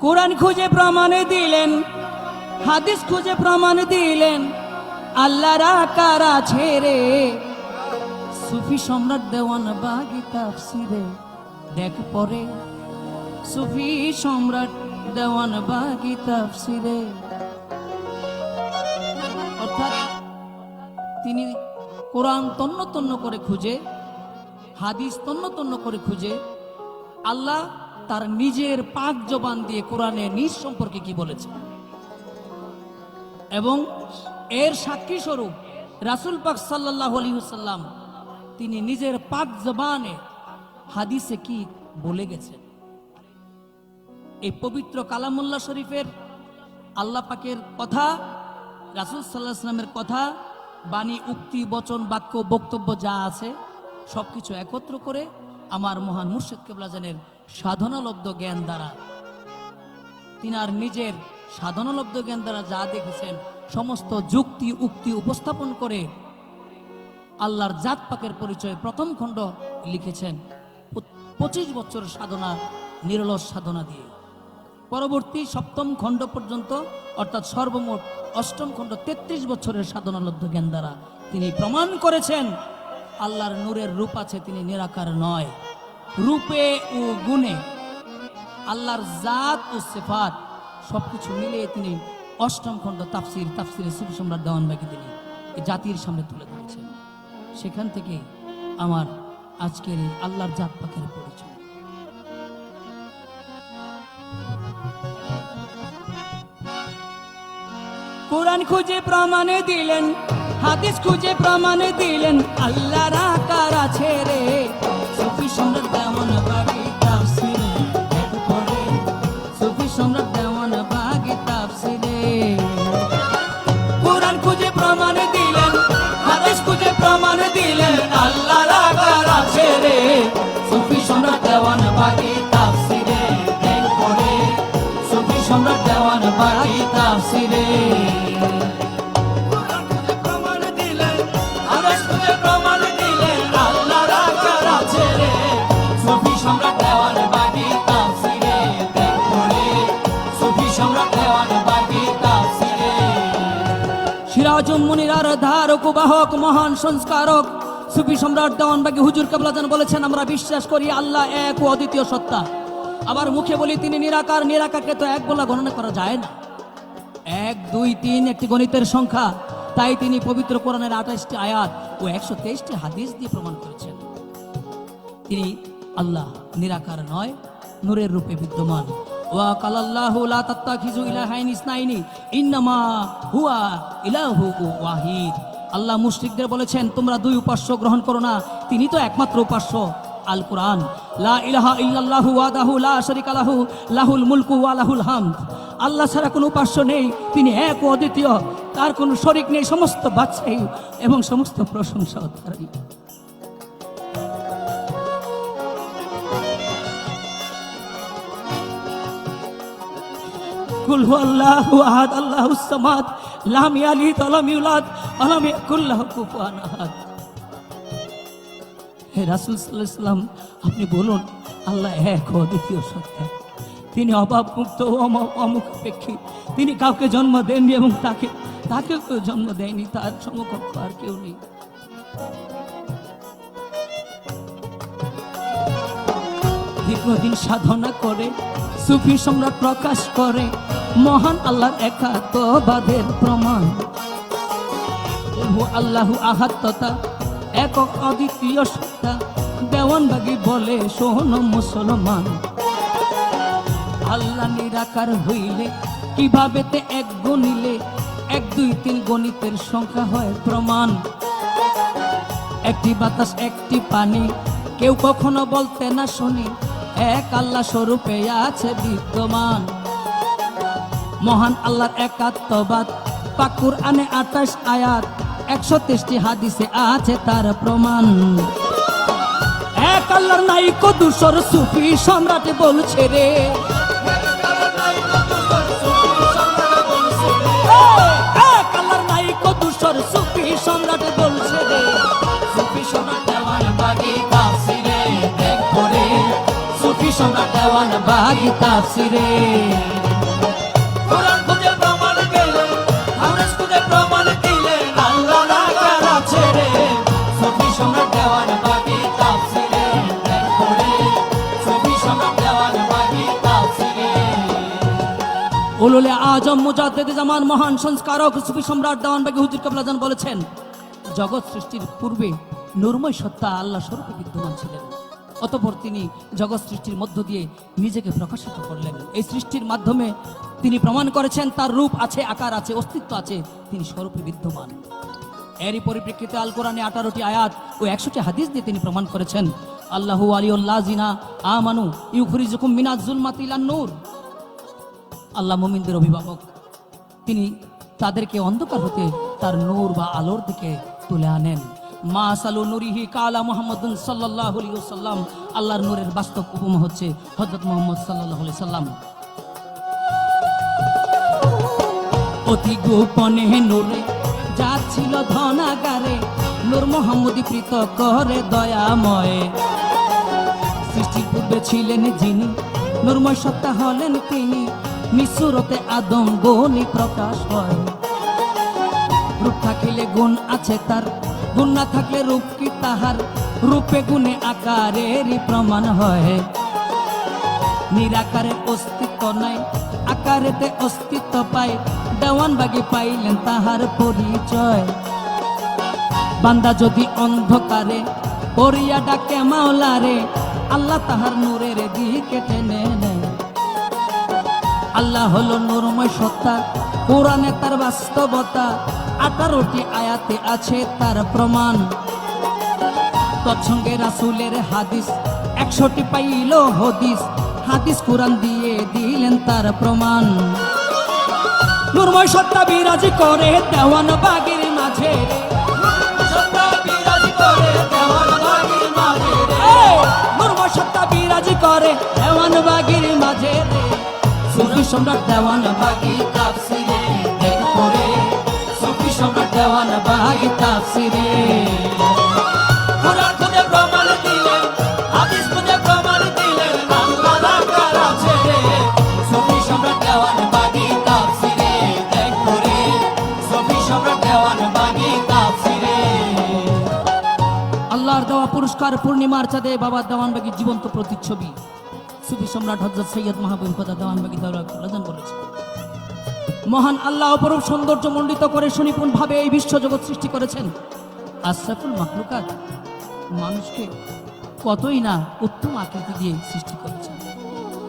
কোরআন খুঁজে প্রমাণ দিলেন, হাদিস খুঁজে প্রমাণ দিলেন, আল্লাহর আকার আছে রে। সুফি সম্রাট দেওয়ান বাগি তাফসিরে দেখ পরে, সুফি সম্রাট দেওয়ান বাগি তাফসিরে। অর্থাৎ তিনি কোরআন তন্ন তন্ন করে খুঁজে, হাদিস তন্ন তন্ন করে খুঁজে, আল্লাহ তার নিজের পাক জবান দিয়ে কোরআনে নিজ সম্পর্কে কি বলেছে এবং এর সাক্ষী স্বরূপ রাসূল পাক সাল্লাল্লাহু আলাইহি ওয়াসাল্লাম তিনি নিজের পাক জবানে হাদিসে কি বলে গেছেন। এই পবিত্র কালামুল্লাহ শরীফের আল্লাহ পাকের কথা, রাসূল সাল্লাল্লাহু আলাইহি ওয়াসাল্লামের কথা, বাণী, উক্তি, বচন, বাক্য, বক্তব্য যা আছে সবকিছু একত্র করে আমার মহান মুর্শিদ কিবলা জানের সাধনালব্ধ জ্ঞান দ্বারা, তিনার নিজের সাধনালব্ধ জ্ঞান দ্বারা যা দেখেছেন সমস্ত যুক্তি উক্তি উপস্থাপন করে আল্লাহর জাত পাকের পরিচয় প্রথম খণ্ড লিখেছেন 25 বছর সাধনা, নিরলস সাধনা দিয়ে। পরবর্তী সপ্তম খণ্ড পর্যন্ত অর্থাৎ সর্বমোট অষ্টম খণ্ড 33 বছরের সাধনালব্ধ জ্ঞান দ্বারা তিনি প্রমাণ করেছেন আল্লাহর নূরের রূপ আছে, তিনি নিরাকার নয়। রূপে ও গুণে আল্লাহর জাত ও সিফাত সবকিছু মিলিয়ে তিনি অষ্টম খণ্ড তাফসিরে সুফি সম্রাট দেওয়ান বাগী তিনি এই জাতির সামনে তুলে ধরেছেন। সেখান থেকে আমার আজকের এই আল্লাহর জাত পাকের পরিচয়। কোরআন খুঁজে প্রমাণ দিলেন, হাদিস খুঁজে প্রমাণ দিলেন, আল্লাহর আকার আছে রে। সুফি সম্রাট দেওয়ান বাগী তাফসিরে দেখ পরে, সুফি সম্রাট দেওয়ান বাগী তাফসিরে। কোরআন খুঁজে প্রমাণ দিলেন, হাদিস খুঁজে প্রমাণ দিলেন, আল্লাহর আকার আছে রে। সুফি সম্রাট দেওয়ান বাগী তাফসিরে দেখ পরে, সুফি সম্রাট দেওয়ান বাগী তাফসিরে। সিরাজুল মুনিরার ধারক বাহক মহান সংস্কারক সুফি সম্রাট দেওয়ান বাগী হুজুর কিবলা জান বলেছেন, আমরা বিশ্বাস করি আল্লাহ এক ও অদ্বিতীয় সত্তা। আবার মুখে বলি তিনি নিরাকার। নিরাকারকে তো এক বলা গণনা করা যায় না। 1, 2, 3 একটি গণিতের সংখ্যা, তাই তিনি পবিত্র কোরআনের 28টি আয়াত ও 123টি হাদিস দিয়ে প্রমাণ করেছেন তিনি আল্লাহ নিরাকার নয়, নূরের রূপে বিদ্যমান। ওয়া কালাল্লাহু লা তাত্তাখিযু ইলাহাইনি ইসনাইনি ইন্নামা হুয়া ইলাহু ওয়াহিদ। আল্লাহ মুশরিকদের বলেছেন, তোমরা দুই উপাস্য গ্রহণ করো না, তিনি তো একমাত্র উপাস্য। আল কোরআন, লা ইলাহা ইল্লাল্লাহু ওয়াহদাহু লা শারীকা লাহু লাহুল মুলকু ওয়া লাহুল হামদ। আল্লাহ ছাড়া কোনো উপাস্য নেই, তিনি এক ও অদ্বিতীয়, তার কোনো শরীক নেই, সমস্ত বাদশাহী এবং সমস্ত প্রশংসা তারই। কুল হুয়াল্লাহু আহাদ আল্লাহুস সামাদ লাম ইয়ালিদ ওয়া লাম ইউলাদ ওয়া লাম ইয়াকুল লাহু কুফুয়ান আহাদ। হে রাসূল সাল্লাল্লাহু আলাইহি ওয়াসাল্লাম, আপনি বলুন আল্লাহ এক ও দ্বিতীয় সত্তা, তিনি অভাব মুক্ত ও অমুখাপেক্ষী, তিনি কাউকে জন্ম দেননি এবং তাকে কেউ জন্ম দেয়নি, তার সমকক্ষ আর কেউ নেই। দীর্ঘদিন সাধনা করে সুফি সম্রাট প্রকাশ করে মহান আল্লাহর একাত্মবাদের প্রমাণ। আল্লাহু আহাদ তথা একক অদ্বিতীয় সত্তা, দেওয়ান বাগী বলে শোন মুসলমান। আল্লাহ নিরাকার হইলে কিভাবে তে এক গণিলে 1, 2, 3 গণিতের সংখ্যা হয় প্রমাণ। একটি বাতাস একটি পানি কেউ কখনো বলতে না শুনি, এক আল্লাহ স্বরূপে আছে বিদ্যমান। মহান আল্লাহর একাত্মবাদ পাক কুরআনে 28 আয়াত 123টি হাদিসে আছে তার প্রমাণ। এক আল্লাহর নাই কো দুসর সুফি সম্রাট বলছে রে, এক আল্লাহর নাই কো দুসর সুফি সম্রাট বলছে রে। সুফি সম্রাট দেওয়ান বাগী তাফসিরে দেখ পরে, সুফি সম্রাট দেওয়ান বাগি তাফসিরে। কোরআন খুঁজে প্রমাণ পেলে, হাদিস খুঁজে প্রমাণ দিলে, আল্লাহ না কারা ছেড়ে, সুফি সম্রাট দেওয়ান বাগি তাফসিরে। সুফি সম্রাট দেওয়ান বাগি তাফসিরে। উলুলে আজম মুজাদ্দিদ জামান মহান সংস্কারক সুফি সম্রাট দেওয়ান বাগি হুজুর কেবলা জান বলেছেন, জগৎ সৃষ্টির পূর্বে নূরময় সত্তা আল্লাহ স্বরূপে বিদ্যমান ছিলেন। অতঃপর তিনি জগৎ সৃষ্টির মধ্য দিয়ে নিজেকে প্রকাশিত করলেন। এই সৃষ্টির মাধ্যমে তিনি প্রমাণ করেছেন তার রূপ আছে, আকার আছে, অস্তিত্ব আছে, তিনি স্বরূপে বিদ্যমান। এরই পরিপ্রেক্ষিতে আল কোরআনে 18টি আয়াত ও 100টি হাদিস দিয়ে তিনি প্রমাণ করেছেন, আল্লাহু আলিউল্লাযিনা আমানু ইউখরিজুকুম মিনাজ যুলমাতি ইলান নূর। আল্লাহ মুমিনদের অভিভাবক, তিনি তাদেরকে অন্ধকার হতে তার নূর বা আলোর দিকে তুলে আনেন। মা সালু নুরিহি কালা মুহাম্মাদুন সাল্লাল্লাহু আলাইহি ওয়াসাল্লাম। আল্লাহর নূরের বাস্তব উপমা হচ্ছে হযরত মুহাম্মদ সাল্লাল্লাহু আলাইহি সাল্লাম। অতি গোপনে নূরে যা ছিল ধনাগারে, নূর মুহাম্মদী প্রীত করে দয়াময়। সৃষ্টির পূর্বে ছিলেন যিনি, নূরময় সত্তা হলেন তিনি, নিসুরতে আদম গুণী প্রকাশ হয়। রূপ থাকিলে গুণ আছে তার, গুণ না থাকলে রূপ কি তাহার, রূপে গুণে আকারেরই প্রমাণ হয়। নিরাকারে অস্তিত্ব নাই, আকারেতে অস্তিত্ব পায়, দেওয়ান বাগি পাইলেন তাহার পরিচয়। বান্দা যদি অন্ধকারে পড়িয়া ডাকে মাওলারে, আল্লাহ তাহার নূরের দিকে টেনে নেয়। আল্লাহ হলো নূরময় সত্তা, কোরআনে তার বাস্তবতা, 18টি আয়াতে আছে তার প্রমাণ। তৎসঙ্গে রাসূলের হাদিস 100টি পাইল হদিস, হাদিস কোরআন দিয়ে দিলেন তার প্রমাণ। নূরময় সত্তা বিরাজি করে দেওয়ান বাগির মাঝে, সত্তা বিরাজি করে দেওয়ান বাগির মাঝে, নূরময় সত্তা বিরাজি করে দেওয়ান বাগির মাঝে। সুফি সম্রাট দেওয়ান বাগি তাফসিরে, দেখো রে সুফি সম্রাট দেওয়ান বাগি তাফসিরে। কোরআন খুঁজে প্রমাণ দিলে, হাদিস খুঁজে প্রমাণ দিলে, আল্লাহ না কারা ছেড়ে, সুফি সম্রাট দেওয়ান বাগি তাফসিরে, দেখো রে সুফি সম্রাট দেওয়ান বাগি তাফসিরে। আল্লাহর দেওয়া পুরস্কার পূর্ণিমার চাঁদে বাবা দেওয়ান বাগির জীবন্ত প্রতিচ্ছবি সুফি সম্রাট হযরত সৈয়দ মাহবুব খোদা দেওয়ান বাগি দাওরান বলেছে, মহান আল্লাহ অপরূপ সৌন্দর্য মণ্ডিত করে সুনিপুণ ভাবে এই বিশ্ব জগৎ সৃষ্টি করেছেন। আশরাফুল মাখলুকাত মানুষকে কতই না উত্তম আকৃতি দিয়ে সৃষ্টি করেছেন।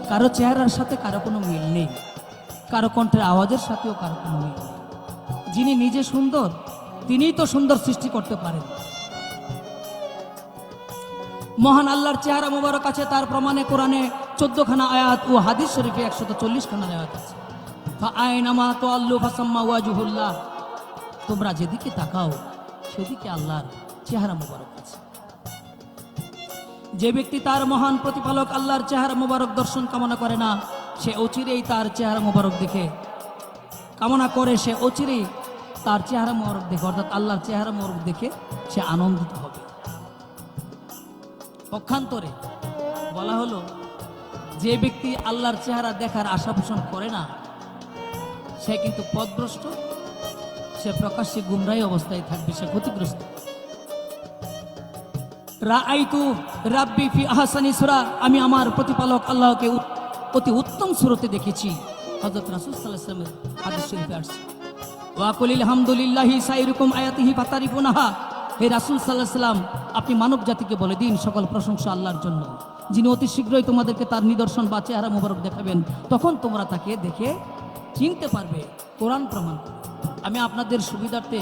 কারো চেহারার সাথে কারো কোনো মিল নেই, কারো কণ্ঠের আওয়াজের সাথেও কারো কোনো মিল নেই। যিনি নিজে সুন্দর তিনিই তো সুন্দর সৃষ্টি করতে পারেন। মহান আল্লাহর চেহারা মোবারক আছে, তার প্রমাণে কোরআনে 14খানা আয়াত ও হাদিস শরীফে 140খানা আয়াত আছে। ফাআইনামা তুআল্লু ফাসাম্মা ওয়াজহুল্লাহ, তোমরা যেদিকে তাকাও সেদিকে আল্লাহর চেহারা মোবারক আছে। যে ব্যক্তি তার মহান প্রতিপালক আল্লাহর চেহারা মোবারক দর্শন কামনা করে না, সে অচিরেই তার চেহারা মোবারক দেখে কামনা করে, সে অচিরেই তার চেহারা মোবারক দেখে, অর্থাৎ আল্লাহর চেহারা মোবারক দেখে সে আনন্দিত হবে। পক্ষান্তরে বলা হলো, যে ব্যক্তি আল্লাহর চেহারা দেখার আশা পোষণ করে না, সে কিন্তু পথভ্রষ্ট, সে প্রকাশ্যে গুমরাহী অবস্থায় থাকবে, সে ক্ষতিগ্রস্ত। রাআইতু রাব্বি ফি আহসানি সূরা, আমি আমার প্রতিপালক আল্লাহকে অতি উত্তম সূরতে দেখেছি। হযরত রাসূল সাল্লাল্লাহু আলাইহি ওয়াসাল্লামের হাদিস শরীফে আসছে, ওয়া কুলিল হামদুলিল্লাহি সাইরুকুম আয়াতিহি ফাতারিফুনাহা। হে রাসূল সাল্লাল্লাহু আলাইহি ওয়াসাল্লাম, আপনি মানব জাতিকে বলে দিন সকল প্রশংসা আল্লাহর জন্য, যিনি অতি শীঘ্রই তোমাদেরকে তার নিদর্শন বা চেহারা মোবারক দেখাবেন, তখন তোমরা তাকে দেখে চিনতে পারবে। কোরআন প্রমাণ। আমি আপনাদের সুবিধার্থে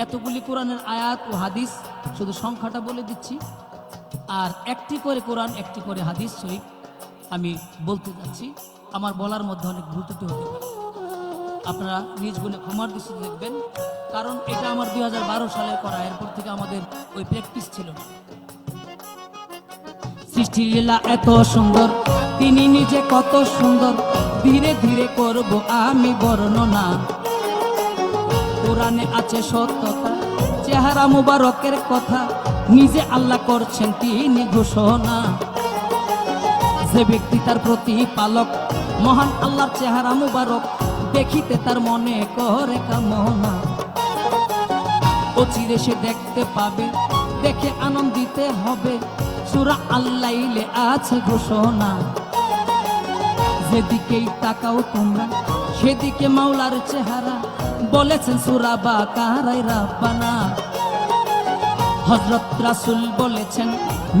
এতগুলি কোরআনের আয়াত ও হাদিস শুধু সংখ্যাটা বলে দিচ্ছি, আর একটি করে কোরআন একটি করে হাদিস শরীফ আমি বলতে যাচ্ছি। আমার বলার মধ্যে অনেক ভুল ত্রুটি হতে পারে, আপনারা নিজ গুণে ক্ষমার দৃষ্টিতে দেখবেন, কারণ এটা আমার 2012 সালে করা, এরপর থেকে আমাদের ওই প্র্যাকটিস ছিল না। সৃষ্টির লীলা এত সুন্দর, তিনি নিজে কত সুন্দর, ধীরে ধীরে করব আমি বর্ণনা। কোরআনে আছে সত্যতা, চেহারা মুবারকের কথা, নিজে আল্লাহ করছেন তিনি ঘোষণা। যে ব্যক্তি তার প্রতিপালক মহান আল্লাহর চেহারা মুবারক দেখিতে তার মনে করে কামনা, অচিরে সে দেখতে পাবে, দেখে আনন্দিতে হবে। সূরা আল-লাইলে আছে ঘোষণা, যেদিকেই তাকাও তোমরা সেদিকে মাওলার চেহারা, বলেছেন সূরা বাকারায় রাব্বানা। হযরত রাসূল বলেছেন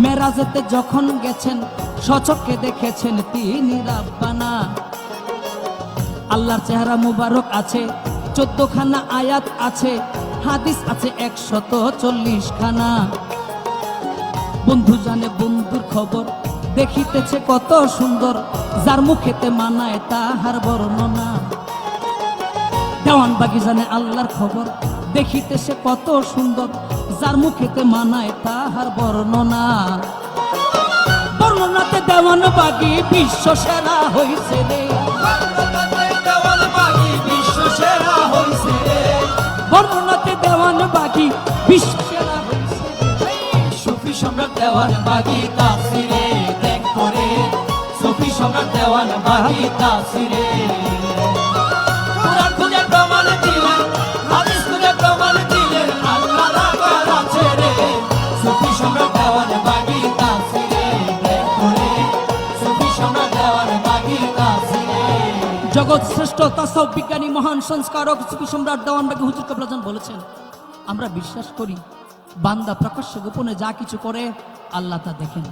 মেরাজেতে যখন গেছেন স্বচক্ষে দেখেছেন তিনি রাব্বানা। আল্লাহর চেহারা মুবারক আছে 14 খানা আয়াত আছে, হাদিস আছে 140 খানা। বন্ধু জানে বন্ধুর খবর, দেখিতেছে কত সুন্দর, যার মুখেতে মানায় তাহার বর্ণনা। দেওয়ান বাগি জানে আল্লাহর খবর, দেখিতেছে কত সুন্দর, যার মুখেতে মানায় তাহার বর্ণনা। বর্ণনাতে দেওয়ান বাগি বিশ্ব সেরা হইছে রে, দেওয়ান বাগি বিশ্ব সেরা হইছে রে, বর্ণনাতে দেওয়ান বাগি বিশ্ব সেরা হইছে রে। সুফি সম্রাট দেওয়ান বাগি তাফসিরে দেখ করে, সুফি সম্রাট দেওয়ান বাগি তাফসিরে। কুরআন খুলে প্রমাণ দিলেন, হাদিস খুলে প্রমাণ দিলেন, আল্লাহ রাখার আছে রে। সুফি সম্রাট দেওয়ান বাগি তাফসিরে দেখ করে, সুফি সম্রাট দেওয়ান বাগি তাফসিরে। জগৎ শ্রেষ্ঠ তাসাউফ বিজ্ঞানী মহান সংস্কারক সুফি সম্রাট দেওয়ান বাগি হুজুর কেবলাজান বলেছেন, আমরা বিশ্বাস করি বান্দা প্রকাশ্য গোপনে যা কিছু করে আল্লাহ তা দেখেন।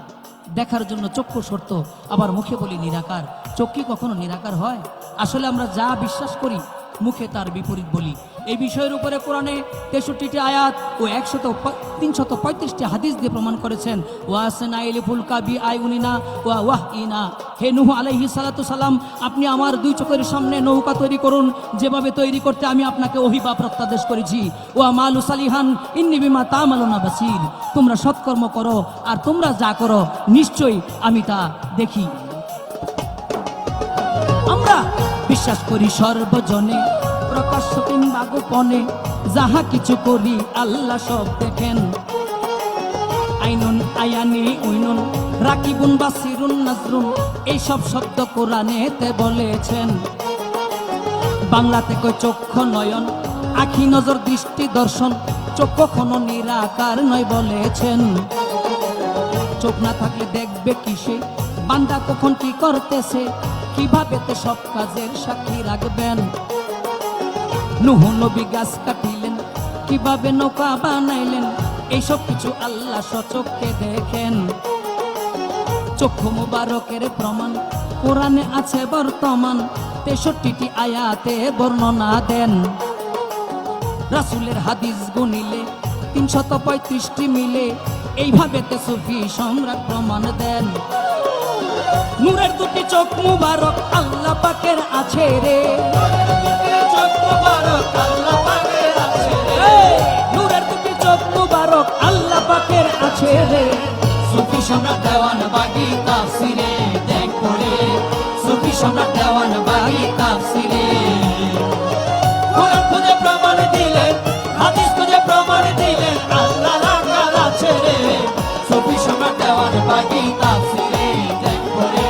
দেখার জন্য চক্ষু শর্ত, আবার মুখে বলি নিরাকার। চোখ কি কখনো নিরাকার হয়? আসলে আমরা যা বিশ্বাস করি মুখে তার বিপরীত বলি। এই বিষয়ের উপরে কোরআনে 63টি আয়াত ও 335টি হাদিস দিয়ে প্রমাণ করেছেন। ওয়াসনা ইলিফুল কাবি আইউনিনা ওয়া ওয়াহিনা, হে নূহ আলাইহিস সালাতু সালাম, আপনি আমার 2 চোখের সামনে নৌকা তৈরি করুন, যেভাবে তৈরি করতে আমি আপনাকে ওহী বা প্রত্যাদেশ করেছি। ওয়া মালু সালিহান ইন্নী বিমা তা'মালুনা বাসীর, তোমরা সৎকর্ম করো আর তোমরা যা করো নিশ্চয়ই আমি তা দেখি। আমরা বিশ্বাস করি সর্বজনে প্রকাশ্য কিংবা গোপনে যাহা কিছু করি আল্লাহ সব দেখেন। আইনুন আয়ানি উইনুন রাকিবুন বাসিরুন নাজরুন, এইসব শব্দ কোরআনেতে বলেছেন। বাংলাতে কয় চক্ষু নয়ন, আখি নজর দৃষ্টি দর্শন, চোখ কখনো নিরাকার নয় বলেছেন। চোখ না থাকলে দেখবে কিসে বান্দা কখন কি করতেছে, কিভাবে তে সব কাজের সাক্ষী রাখবেন। নূহ নবী গাছ কাটিলেন, কিভাবে নৌকা বানাইলেন, এইসব কিছু আল্লাহ সচক্ষে দেখেন। চক্ষু মুবারকের প্রমাণ কোরআনে আছে বর্তমান, 63টি আয়াতে বর্ণনা দেন। রাসূলের হাদিস গুনিলে 335টি মিলে, এইভাবে তে সুফি সম্রাট প্রমাণ দেন। নূরের 2টি চোখ মুবারক আল্লাহ পাকের আছে রে, চোখ মুবারক আল্লাহ পাকের আছে রে, নূরের 2টি চোখ মুবারক আল্লাহ পাকের আছে রে। সুফি সম্রাট দেওয়ান বাগি তাফসিরে দেখ করে, সুফি সম্রাট দেওয়ান বাগি তাফসিরে। কোরআন খুঁজে প্রমাণ দিলেন, হাদিস খুঁজে প্রমাণ দিলেন, আল্লাহ রাখার আছে রে। সুফি সম্রাট দেওয়ান বাগি তাফসিরে দেখ করে,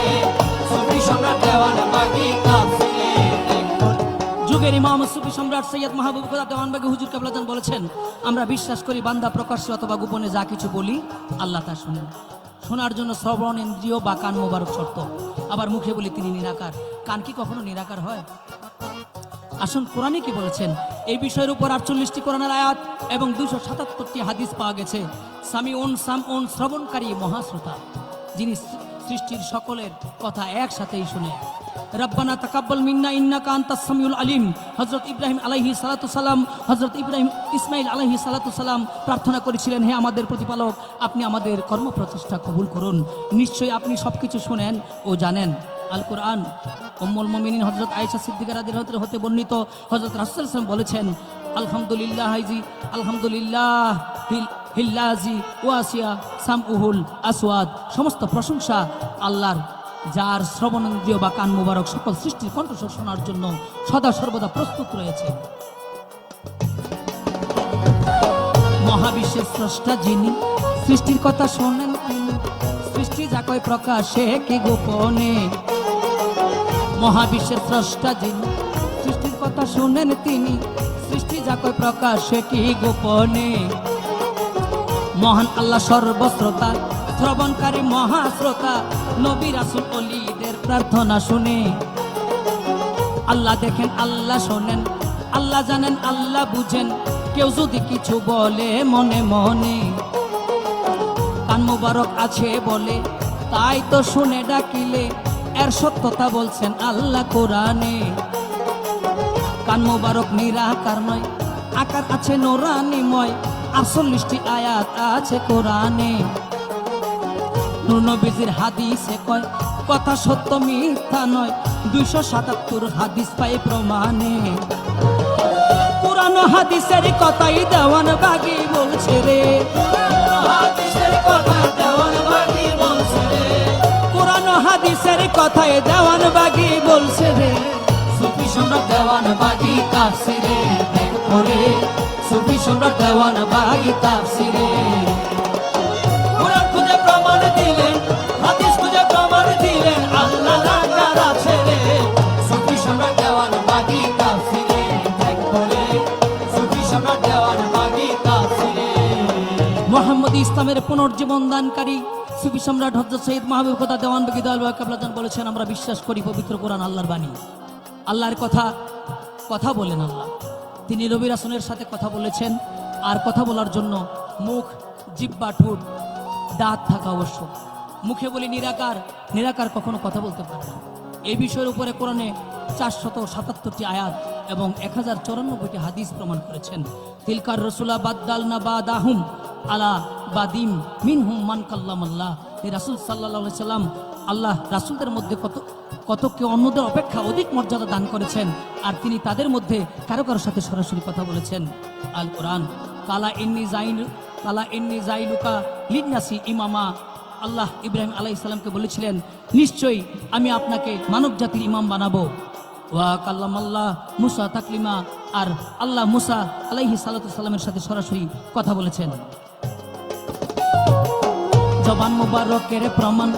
সুফি সম্রাট দেওয়ান বাগি তাফসিরে দেখ করে। যুগের ইমাম সুফি সম্রাট সৈয়দ মাহবুব খোদা দেওয়ান বাগি হুজুর কেবলাজান বলেছেন, আমরা বিশ্বাস করি বান্দা প্রকাশ্যে অথবা গোপনে যা কিছু বলি আল্লাহ তা শুনেন। শোনার জন্য শ্রবণ ইন্দ্রিয় বা কান মোবারক শর্ত, আবার মুখে বলি তিনি নিরাকার। কান কি কখনো নিরাকার হয়? আসুন কোরআনে কি বলেছেন এই বিষয়ের উপর 48টি কোরআনের আয়াত এবং 277টি হাদিস পাওয়া গেছে। সামিউন সামউন, শ্রবণকারী মহাশ্রোতা, যিনি সৃষ্টির সকলের কথা একসাথেই শুনে। রব্বানা তাকাব্বাল মিন্না ইন্নাকা আনতাস সামিউল আলিম। হযরত ইব্রাহিম আলাইহিস সালাতু সালাম, হযরত ইসমাইল আলাইহিস সালাতু সালাম প্রার্থনা করেছিলেন, হে আমাদের প্রতিপালক, আপনি আমাদের কর্মপ্রচেষ্টা কবুল করুন, নিশ্চয়ই আপনি সবকিছু শুনেন ও জানেন। আল কোরআন উম্মুল মুমিনিন হযরত আয়েশা সিদ্দিকা রাদিয়াল্লাহু হতে বর্ণিত, হযরত রাসূল সাল্লাল্লাহু আলাইহি ওয়াসাল্লাম বলেছেন, আলহামদুলিল্লাহ হিল্লাজি ওয়াসিয়া সামউহুল আসওয়াদ, সমস্ত প্রশংসা আল্লাহর, যার শ্রবণেন্দ্রিয় বা কান মুবারক সকল সৃষ্টির কণ্ঠস্বর শোনার জন্য সদা সর্বদা প্রস্তুত রয়েছে। মহাবিশ্বের স্রষ্টা যিনি, সৃষ্টির কথা শোনেন তিনি, সৃষ্টি যা কয় প্রকাশে কি গোপনে, মহাবিশ্বের স্রষ্টা যিনি, সৃষ্টির কথা শুনেন তিনি, সৃষ্টি যা কয় প্রকাশে কি গোপনে। মহান আল্লাহ সর্বশ্রোতা, শ্রবণকারী মহাশ্রোতা, নবী রাসূল ওলিদের প্রার্থনা শুনে। আল্লাহ দেখেন, আল্লাহ শোনেন, আল্লাহ জানেন, আল্লাহ বুঝেন, কেউ যদি কিছু বলে মনে মনে। কান মুবারক আছে বলে তাই তো শুনে ডাকিলে, এর সত্যতা বলছেন আল্লাহ কোরআনে। কান মুবারক নিরাকার নয়, আকার আছে নোরানিময়, 48টি আয়াত আছে কোরআনে। নূর নবীজির হাদিসে কয় কথা সত্য মিথ্যা নয়, 277 হাদিস পাই প্রমাণে। কোরআন ও হাদিসের কথাই দেওয়ান বাগি বলছে রে, হাদিসের কথা দেওয়ান বাগি বলছে রে, কোরআন ও হাদিসের কথাই দেওয়ান বাগি বলছে রে। সুফি সম্রাট দেওয়ান বাগি তাফসিরে দেখ পড়ে, সুফি সম্রাট দেওয়ান বাগি তাফসিরে। কোরআন খুঁজে প্রমাণ দিলেন, হাদিস খুঁজে প্রমাণ দিলেন, আল্লাহ লাগার আছে রে। সুফি সম্রাট দেওয়ান বাগি তাফসিরে দেখ পড়ে, সুফি সম্রাট দেওয়ান বাগি তাফসিরে। মোহাম্মদ ইসলামের পুনর্জীবন দানকারী সুফি সম্রাট হযরত সৈয়দ মাহবুব খোদা দেওয়ান বাগি দয়াল কাবলাজান বলেছেন, আমরা বিশ্বাস করি পবিত্র কোরআন আল্লাহর বাণী, আল্লাহর কথা। কথা বলেন আল্লাহ, তিনি নবী রাসূলের সাথে কথা বলেছেন। আর কথা বলার জন্য মুখ, জিহ্বা, ঠোঁট, দাঁত থাকা আবশ্যক। মুখে বলি নিরাকার, নিরাকার কখনো কথা বলতে পারে না। এই বিষয়ের উপরে কোরআনে 477টি আয়াত এবং 1094টি হাদিস প্রমাণ করেছেন। তিলকার রসুলা বাদ্দাল না বাদাহুম আলা বাদিম মিনহুম মান কাল্লামাল্লাহ। এই রাসূল সাল্লাল্লাহু আলাইহি সাল্লাম, আল্লাহ রাসূলদের মধ্যে কতকে অন্যদের অপেক্ষা অধিক মর্যাদা দান করেছেন, আর তিনি তাদের মধ্যে কারো কারোর সাথে সরাসরি কথা বলেছেন। আল কোরআন কালা ইন্নি জাইলুকা লিন্নাসি ইমামা। আল্লাহ ইব্রাহিম আলাইহিস সালামকে বলেছিলেন, নিশ্চয়ই আমি আপনাকে মানব জাতির ইমাম বানাবো। ওয়া কাল্লামাল্লাহ মুসা তাকলিমা, আর আল্লাহ মুসা আলাইহিস সালাতু সালামের সাথে সরাসরি কথা বলেছেন। জবান মুবারকের প্রমাণ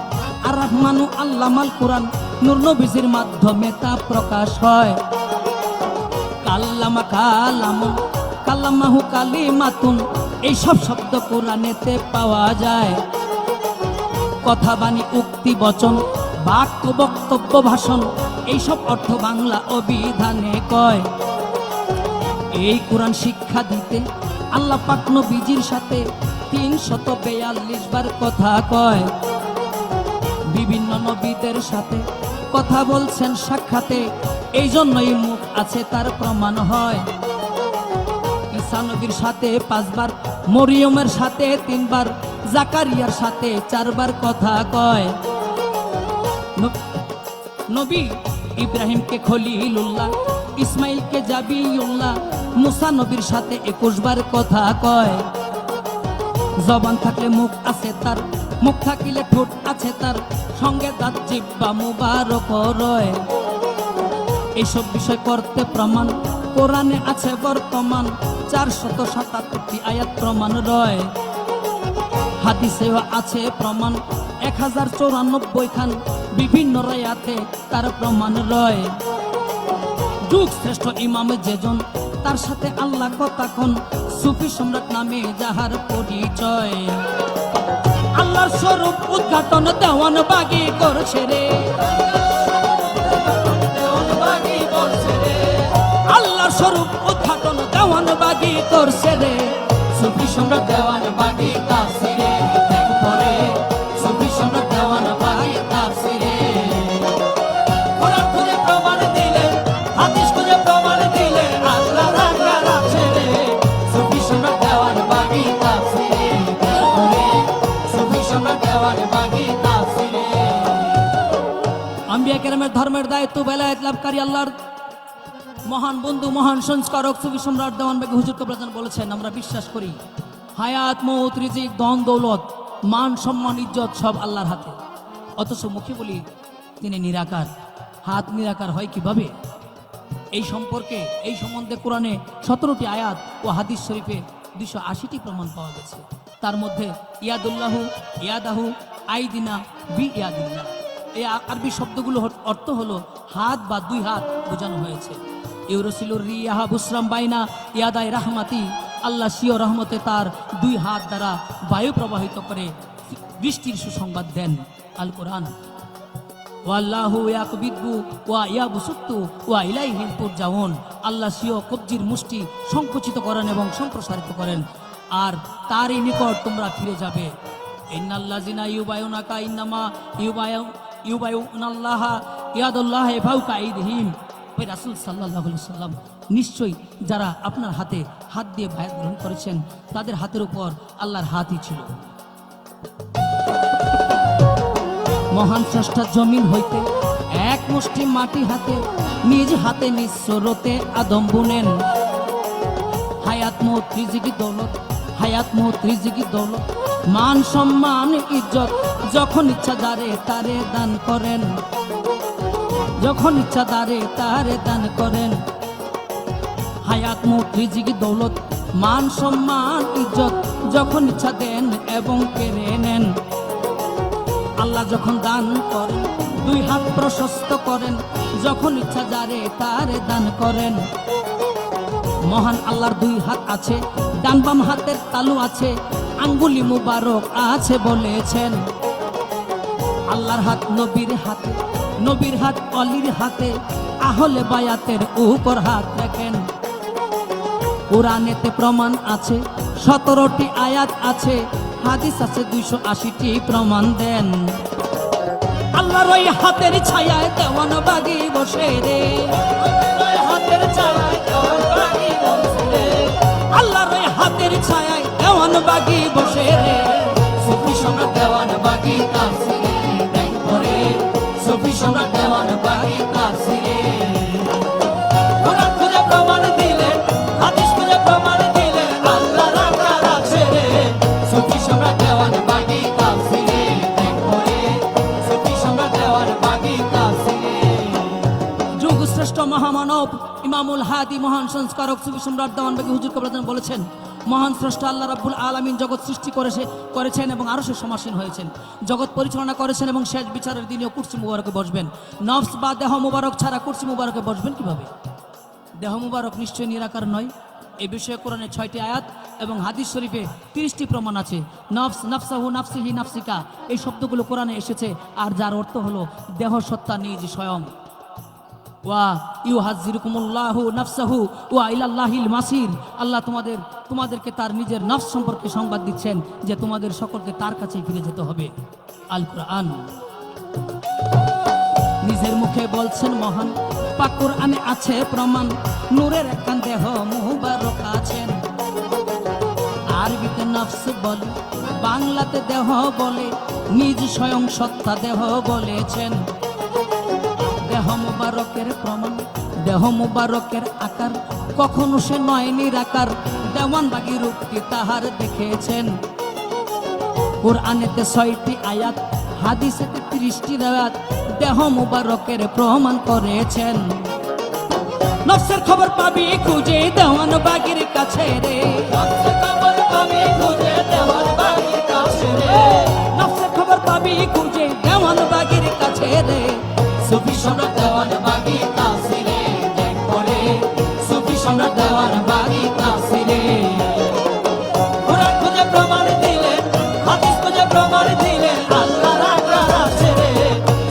আর রহমানু আল্লামাল কোরআন, নূর নবীজির মাধ্যমে তা প্রকাশ হয়। কাল্লামা কালামুন কাল্লামাহু কালিমাতুন, এই সব শব্দ কোরআনেতে পাওয়া যায়। কথা বাণী, উক্তি, বচন, বাক্য, বক্তব্য, ভাষণ, এইসব অর্থ বাংলা অভিধানে কয়। এই কোরআন শিক্ষা দিতে আল্লাহ পাক নবীজির সাথে 342 বার কথা কয়। বিভিন্ন নবীদের সাথে কথা বলছেন সাক্ষাতে, এই জন্যই মুখ আছে তার প্রমাণ হয়। ঈসা নবীর সাথে 5 বার, মরিয়মের সাথে 3 বার, জাকারিয়ার সাথে 4 বার কথা কয়। নবী ইব্রাহিমকে খলিলুল্লাহ, ইসমাইলকে জাবিউল্লাহ, মুসা নবীর সাথে 21 বার কথা কয়। জবান থাকলে মুখ আছে তার, মুখ থাকিলে ঠোঁট আছে তার, সঙ্গে দাঁত, জিহ্বা মুবারক রয়। এইসব বিষয় করতে প্রমাণ কোরআনে আছে বর্তমান 477টি আয়াত প্রমাণ রয়। হাদিসেও আছে প্রমাণ 1094 খান, বিভিন্ন রায়াতে তার প্রমাণ রয়। যুগ শ্রেষ্ঠ ইমাম যেজন, তার সাথে আল্লাহ কতক্ষণ, সুফি সম্রাট নামে যাহার পরিচয়। আল্লাহর স্বরূপ উদ্ঘাটন দেওয়ান বাগি করছে রে, আল্লাহর স্বরূপ উদ্ঘাটন দেওয়ান বাগি করছে রে। সুফি সম্রাট দেওয়ান বাগি তাফসিরে দেখ পড়ে, সুফি সম্রাট দেওয়ান বাগি তাফসিরে। কোরআন খুঁজে প্রমাণ দিলেন, হাদিস খুঁজে প্রমাণ দিলেন, আল্লাহ লাগার আছে রে। সুফি সম্রাট দেওয়ান বাগি তাফসিরে দেখ পড়ে, সুফি সম্রাট দেওয়ান বাগি তাফসিরে। আম্বিয়া কেরামের ধর্মের দায়িত্ব বেলায়েত লাভকারী আল্লাহর মহান বন্ধু, মহান সংস্কারক সুফি সম্রাট দেওয়ান বাগি হুজুর কবলাজান বলেছেন, আমরা বিশ্বাস করি হায়াত, মৌত, রিজিক, ধন দৌলত, মান, সম্মান, ইজ্জত সব আল্লাহর হাতে। অথচ মুখে বলি তিনি নিরাকার। হাত নিরাকার হয় কিভাবে? এই সম্পর্কে, এই সম্বন্ধে কোরআনে 17টি আয়াত ও হাদিস শরীফে 280টি প্রমাণ পাওয়া গেছে। তার মধ্যে ইয়াদুল্লাহু, ইয়াদাহু, আইদিনা বিয়াদিনা। এই আরবি শব্দগুলো অর্থ হলো হাত বা দুই হাত বোঝানো হয়েছে। ইউরসিলুর রিয়াহা বুসরাম বাইনা ইয়াদাই রাহমাতি, আল্লাহ সিও রহমতে তার দুই হাত দ্বারা বায়ু প্রবাহিত করে বৃষ্টির সুসংবাদ দেন। আল কোরআন। ওয়াল্লাহু ইয়াকবিদু ওয়া ইয়াবসুতু ওয়া ইলাইহিল তুরজাউন, আল্লাহ সিও কবজির মুষ্টি সংকুচিত করেন এবং সম্প্রসারিত করেন, আর তারই নিকট তোমরা ফিরে যাবে। ইন্নাল্লাযিনা ইউবায়ুনাকা ইন্নামা ইউবায়ুনাল্লাহা ইয়াদুল্লাহি ফাওকা আইদিহিম। ওই রাসূল সাল্লাল্লাহু আলাইহি সাল্লাম, নিশ্চয়ই যারা আপনার হাতে হাত দিয়ে বায়াত গ্রহণ করেছেন তাদের হাতের উপর আল্লাহর হাতই ছিল। মহান স্রষ্টা জমিন হইতে এক মুষ্টি মাটি হাতে নিজ হাতে নিজ স্বরতে আদম বুনেন। হায়াত মৌত রিজিকি দৌলত, হায়াত মৌত রিজিকি দৌলত, মান সম্মান ইজ্জত যখন ইচ্ছা দারে তারে দান করেন, যখন ইচ্ছা দারে তারে দান করেন। হায়াত মৌত রিজিকি দৌলত, মান সম্মান ইজ্জত যখন ইচ্ছা দেন এবং কেড়ে নেন। আল্লাহ যখন দান করেন দুই হাত প্রশস্ত করেন, যখন ইচ্ছা যারে তারে দান করেন। মহান আল্লাহর দুই হাত আছে, ডান বাম হাতের তালু আছে, আঙ্গুলি মুবারক আছে বলেছেন। আল্লাহর হাত নবীর হাতে, নবীর হাত অলির হাতে, আহলে বায়াতের উপর হাত রাখেন। কোরআনেতে প্রমাণ আছে 17টি আয়াত আছে, হাদিস আছে 280টি প্রমাণ দেন। আল্লাহর ওই হাতের ছায়ায় দেওয়ান বাগি বসে রে, হাতের ছায়ায় দেওয়ান বাগি বসে রে, আল্লাহর ওই হাতের ছায়ায় দেওয়ান বাগি বসে রে। সুফি সম্রাট দেওয়ান বাগি তাফসিরে দেখ পড়ে, সুফি সম্রাট দেওয়ান বাগি তাফসিরে। কোরআন খুঁজে প্রমাণ দিলেন, হাদিস খুঁজে প্রমাণ দিলেন, আল্লাহ রাখার আছে রে। সুফি সম্রাট দেওয়ান বাগি তাফসিরে দেখ পড়ে, সুফি সম্রাট দেওয়ান বাগি তাফসিরে। যুগ শ্রেষ্ঠ মহামানব ইমামুল হাদি মহান সংস্কারক সুফি সম্রাট দেওয়ান বাগি হুজুর কবলাদান বলেছেন, মহান স্রষ্টা আল্লাহ রাব্বুল আলামিন জগৎ সৃষ্টি করেছেন এবং আরশে সমাসীন হয়েছেন, জগৎ পরিচালনা করেছেন এবং শেষ বিচারের দিনেও কুরসি মুবারকে বসবেন। নফস বা দেহ মুবারক ছাড়া কুরসি মুবারকে বসবেন কিভাবে? দেহ মুবারক নিশ্চয় নিরাকার নয়। এই বিষয়ে কোরআনে 6টি আয়াত এবং হাদিস শরীফে 30টি প্রমাণ আছে। নফস, নফসাহু, নফসিহি, নফসিকা, এই শব্দগুলো কোরআনে এসেছে, আর যার অর্থ হলো দেহ সত্তা নিজ স্বয়ং। ওয়া ইউহাজ্জিরুকুমুল্লাহু নাফসাহু ওয়া ইলাল্লাহিল মাসির, আল্লাহ তোমাদেরকে তার নিজের নফস সম্পর্কে সংবাদ দিচ্ছেন যে তোমাদের সকলকে তার কাছেই ফিরে যেতে হবে। আল কোরআন। নিজের মুখে বলছেন মহান, পাক কোরআনে আছে প্রমাণ, নূরের একখান দেহ মুবারক আছেন। আরবিতে নফস বলে, বাংলাতে দেহ বলে, নিজ স্বয়ং সত্তা দেহ বলেছেন। দেহ মুবারকের প্রমাণ, দেহ মুবারকের আকার কখনো সে নয় নিরাকার, দেওয়ান বাগি রূপটি তাহার দেখেছেন। কোরআনেতে 6টি আয়াত, হাদিসেতে 30টি রায়াত দেহ মুবারকের প্রমাণ করেছেন। নফসের খবর পাবি খুঁজে দেওয়ান বাগির কাছে রে, নফসের খবর পাবি খুঁজে দেওয়ান বাগির কাছে রে, নফসের খবর পাবি খুঁজে দেওয়ান বাগির কাছে রে। সুফি সম্রাট দেওয়ান বাগি তাফসিরে দেখ পড়ে, সুফি সম্রাট দেওয়ান বাগি তাফসিরে। কোরআন খুঁজে প্রমাণ দিলেন, হাদিস খুঁজে প্রমাণ দিলেন, আল্লাহ রাখার আছে রে।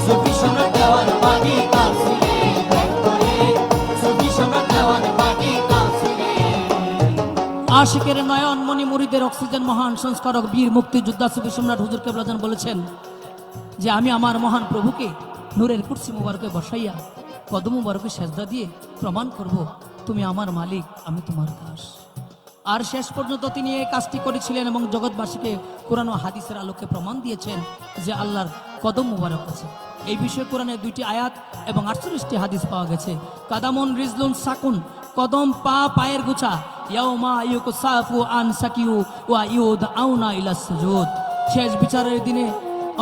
সুফি সম্রাট দেওয়ান বাগি তাফসিরে দেখ পড়ে, সুফি সম্রাট দেওয়ান বাগি তাফসিরে। আশিকের নয়ন মণি মুরিদের অক্সিজেন মহান সংস্কারক বীর মুক্তিযোদ্ধা সুফি সম্রাট হুজুর কেবলাজান বলেছেন যে আমি আমার মহান প্রভুকে নূরের কুরসি মুবারকে বসাইয়া কদম মুবারকে সেজদা দিয়ে প্রমাণ করব, তুমি আমার মালিক, আমি তোমার দাস। আর শেষ পর্যন্ত তিনি এই কাজটি করেছিলেন এবং জগৎবাসীকে কোরআন ও হাদিসের আলোকে প্রমাণ দিয়েছেন যে আল্লাহর কদম মুবারক আছে। এই বিষয়ে কোরআনে 2টি আয়াত এবং 48টি হাদিস পাওয়া গেছে। কাদামুন রিজলুন সাকুন, কদম পা পায়ের গুছা, ইয়াউমা ইউকসাফু আন সাকিউ ওয়া ইউদআউনা ইলাস সুজুদ। শেষ বিচারের দিনে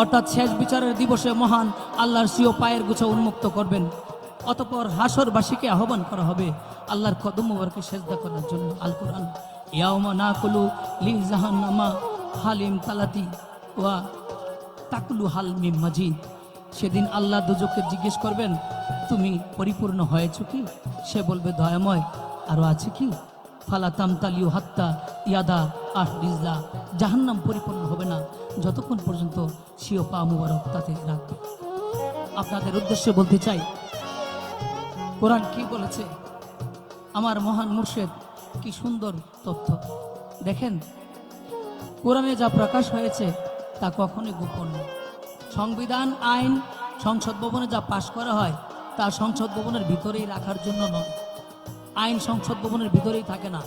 অর্থাৎ শেষ বিচারের দিবসে মহান আল্লাহর সিও পায়ের গুছা উন্মুক্ত করবেন, অতঃপর হাসরবাসীকে আহ্বান করা হবে আল্লাহর কদম মুবারকে সেজদা করার জন্য। আল কোরআন। ইয়াউমা নাকুলু লি জাহান্নামা হালিম তালাতি ওয়া তাকলু হাল মিম মাজিদ। সেদিন আল্লাহ দুজককে জিজ্ঞেস করবেন, তুমি পরিপূর্ণ হয়েছ কি? সে বলবে, দয়াময়, আরো আছে কি? ফালা তামতালিউ হাত্তা ইয়াদা আহ রিজলা। জাহান্নাম পরিপূর্ণ হবে না যতক্ষণ পর্যন্ত সিও পা মুবারক তাতে রাখবে। আপনাদের উদ্দেশ্যে বলতে চাই, কোরআন কি বলেছে? আমার মহান মুর্শিদ কি সুন্দর তথ্য। দেখেন, কোরআনে যা প্রকাশ হয়েছে তা কখনোই গোপন নয়। সংবিধান, আইন সংসদ ভবনে যা পাশ করা হয় তা সংসদ ভবনের ভিতরেই রাখার জন্য নয়। আইন সংসদ ভবনের ভিতরেই থাকে না,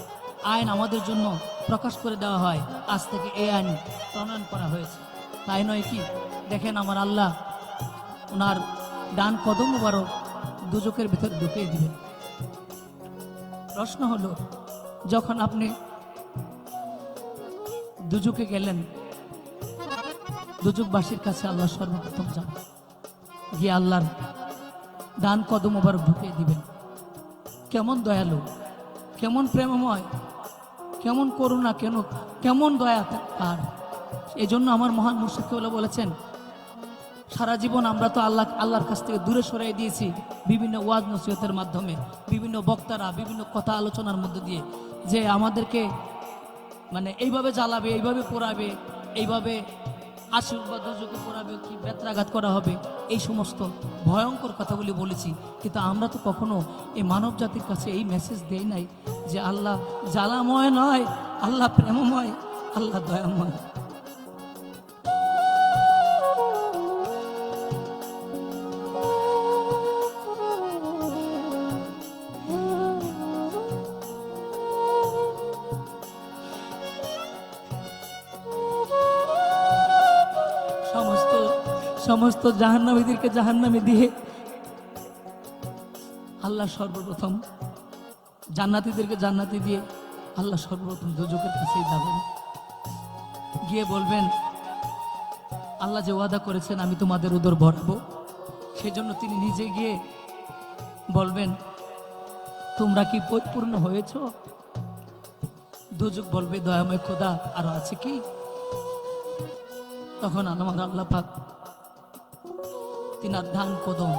আইন আমাদের জন্য প্রকাশ করে দেওয়া হয়। আজ থেকে এই আইন প্রণয়ন করা হয়েছে, তাই নয় কি? দেখেন, আমার আল্লাহ ওনার ডান কদম মুবারক দুজকের ভিতরে ঢুকিয়ে দিবেন। প্রশ্ন হলো, যখন আপনি দুজকে গেলেন, দুজকবাসীর কাছে আল্লাহ সর্বপ্রথম যাবেন, গিয়ে আল্লাহর ডান কদম মুবারক ঢুকিয়ে দিবেন। কেমন দয়ালু, কেমন প্রেমময়, কেমন করুণা, কেমন দয়া তার। এই জন্য আমার মহান মুর্শিদ কেবলা বলেছেন, সারা জীবন আমরা তো আল্লাহর কাছ থেকে দূরে সরাই দিয়েছি বিভিন্ন ওয়াজ নসিহতের মাধ্যমে, বিভিন্ন বক্তারা বিভিন্ন কথা আলোচনার মধ্য দিয়ে, যে আমাদেরকে মানে এইভাবে জ্বালাবে, এইভাবে পোড়াবে, এইভাবে আশীর্বাদ দুজকে পোড়াবে, কি বেত্রাঘাত করা হবে, এই সমস্ত ভয়ঙ্কর কথাগুলি বলেছি। কিন্তু আমরা তো কখনো এই মানব জাতির কাছে এই মেসেজ দেই নাই যে আল্লাহ জ্বালাময় নয়, আল্লাহ প্রেমময়, আল্লাহ দয়াময়। সমস্ত জাহান্নামীদেরকে জাহান্নামে দিয়ে আল্লাহ সর্বপ্রথম, জান্নাতীদেরকে জান্নাতি দিয়ে আল্লাহ সর্বপ্রথম দুজকের কাছেই যাবেন, গিয়ে বলবেন, আল্লাহ যে ওয়াদা করেছেন আমি তোমাদের উদর ভরাবো, সেজন্য তিনি নিজে গিয়ে বলবেন, তোমরা কি পরিপূর্ণ হয়েছ? দুজক বলবে, দয়াময় খোদা, আরো আছে কি? তখন আমার আল্লাহ পাক তিনার ডান কদম,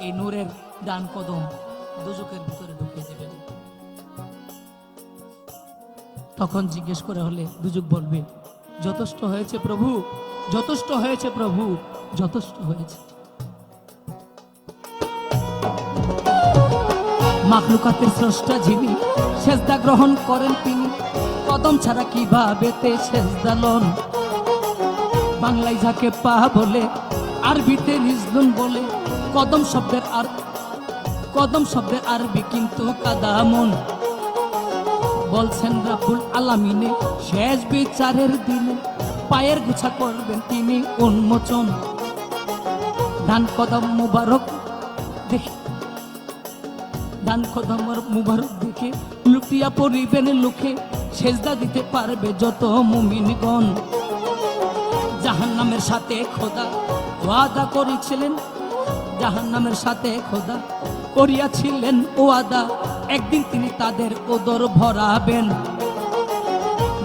এই নূরের ডান কদম দুজকের ভিতরে ঢুকিয়ে দেবেন। তখন জিজ্ঞেস করে হলে দুজক বলবে, যথেষ্ট হয়েছে প্রভু, যথেষ্ট হয়েছে প্রভু, যথেষ্ট হয়েছে। মাখলুকাতের স্রষ্টা যিনি, সেজদা গ্রহণ করেন তিনি, কদম ছাড়া কিভাবে তে সেজদা লন। বাংলায় যাকে পা বলে, আরবিতে রিজলুন বলে, কদম শব্দের আরবি কিন্তু কাদামন। বলছেন রাব্বুল আলামিনে শেষ বিচারের দিনে পায়ের গুছা করবেন তিনি উন্মোচন। ডান কদম মুবারক দেখে, ডান কদম মুবারক দেখে লুটিয়া পড়িবেন লোকে, সেজদা দিতে পারবে যত মুমিনগণ। জাহান্নামের সাথে খোদা ওয়াদা করেছিলেন, জাহান্নামের সাথে খোদা করিয়াছিলেন ওয়াদা, একদিন তিনি তাদের ওদর ভরাবেন।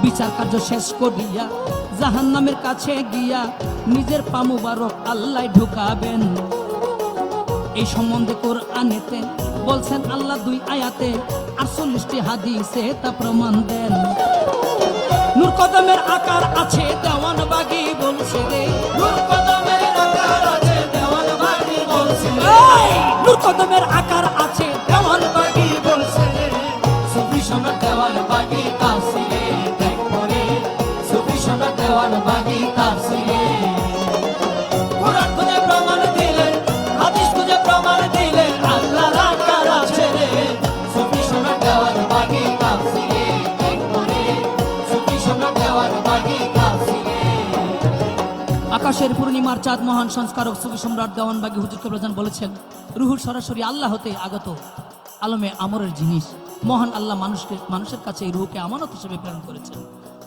বিচার কার্য শেষ করিয়া জাহান্নামের কাছে গিয়া নিজের পা মুবারক আল্লাহ ঢুকাবেন। এই সম্বন্ধে কোরআনেতে বলছেন আল্লাহ 2 আয়াতে, 48টি হাদিসে তা প্রমাণ দেন। নূর কদমের আকার আছে দেওয়ান বাগি বলছে রে, নূর কদমের আকার আছে দেওয়ান বাগি বলছে, নূর কদমের আকার আছে দেওয়ান বাগি বলছে। সুফি সম্রাট দেওয়ান বাগি তাফসিরে দেখ পড়ে, সুফি সম্রাট দেওয়ান বাগি তাফসিরে। কোরআন খুঁজে প্রমাণ দিলেন, হাদিস খুঁজে প্রমাণ দিলেন, আল্লাহর আকার আছে রে। সুফি সম্রাট দেওয়ান বাগি তাফসিরে দেখ পড়ে, সুফি সম্রাট দেওয়ান বাগি তাফসিরে। আকাশের পূর্ণিমার চাঁদ মহান সংস্কারক সুফি সম্রাট দেওয়ানবাগী হুজুর কেবলাজান বলেছেন, রুহুর সরাসরি আল্লাহ হতে আগত আলমে আমরের জিনিস। মহান আল্লাহ মানুষের কাছে এই রুহকে আমানত হিসেবে প্রেরণ করেছেন।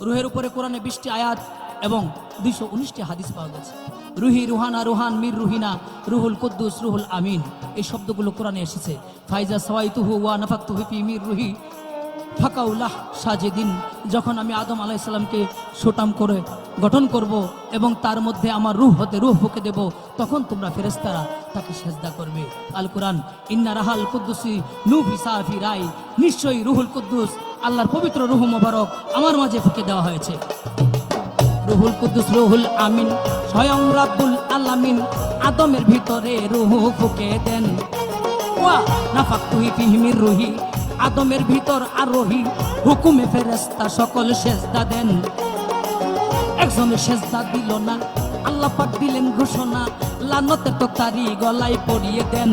রুহের উপরে কোরআনে 20টি আয়াত এবং 219টি হাদিস পাওয়া গেছে। রুহি, রুহানা, রুহান, মির রুহিনা, রুহুল কুদ্দুস, রুহুল আমিন, এই শব্দগুলো কোরআনে এসেছে। ফাইজা সাওয়াইতুহু ওয়া নাফাখতু ফি মির রুহি ফাকাউলাহ সাজিদিন, যখন আমি আদম আলাইহিস সালামকে সুটাম করে গঠন করব এবং তার মধ্যে আমার রূহ হতে রূহ ফুঁকে দেব, তখন তোমরা ফেরেশতারা তাকে সেজদা করবে। আল কোরআন, ইন্না রাহাল কুদ্দুসি নুফিসা ফি রাই, নিশ্চয়ই রুহুল কুদ্দুস আল্লাহর পবিত্র রূহ মোবারক আমার মাঝে ফুঁকে দেওয়া হয়েছে। রুহুল কুদ্দুস রুহুল আমিন, স্বয়ং রাব্বুল আলামিন আদমের ভিতরে রূহ ফুঁকে দেন। ওয়া নাফাকতুহি ফিহি মির রূহি, আদমের ভিতর আরোহী হুকুমে ফেরেশতা সকল সেজদা দেন। একজন সেজদা দিল না, আল্লাহ পাক দিলেন ঘোষণা, লানতের তকতারি গলায় পরিয়ে দেন।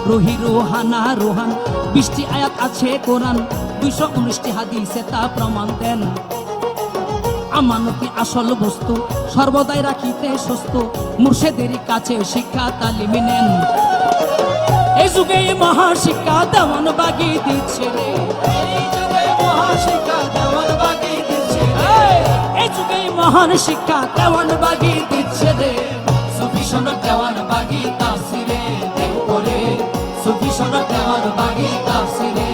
রুহি রুহানা রুহান, 20টি আয়াত আছে কোরআন, 219টি হাদিসে তা প্রমাণ দেন। আমানতি আসল বস্তু, সর্বদাই রাখিতে সুস্থ, মুর্শেদেরই কাছে শিক্ষা তালিমি নেন। এই যুগে মহাশিক্ষা দেওয়ান বাগি দিচ্ছে রে, এই যুগে মহাশিক্ষা দেওয়ান বাগিয়ে দিচ্ছে রে। এই যুগে মহান শিক্ষা দেওয়ান বাগি দিচ্ছে রে। সুফি সম্রাট দেওয়ান বাগি তাফসিরে দেখো রে, সুফি সম্রাট দেওয়ান বাগি তাফসিরে।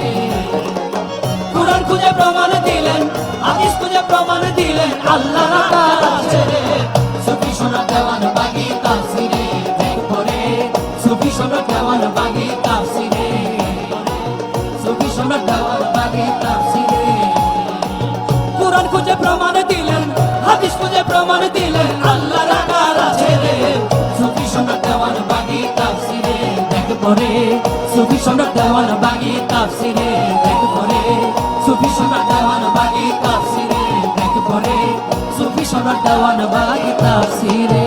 কুরআন খুঁজে প্রমাণ দিলেন, হাদিস খুঁজে প্রমাণ দিলেন, আল্লাহ রাকার আছে রে। সুফি সম্রাট দেওয়ান বাগি তাফসিরে দেখো রে, সুফি সম্রাট দেওয়ান বাগি তাফসিরে। সুফি সম্রাট দেওয়ান বাগি তাফসিরে। কুরআন খুঁজে প্রমাণ দিলেন, হাদিস খুঁজে প্রমাণ দিলেন, আল্লাহ রাকার আছে রে। সুফি সম্রাট দেওয়ান বাগি তাফসিরে দেখো রে, সুফি সম্রাট দেওয়ান বাগি তাফসিরে দেখো রে, সুফি সম্রাট দেওয়ান বাগি তাফসিরে দেখো রে, সুফি সম্রাট দেওয়ান বাগি তাফসিরে।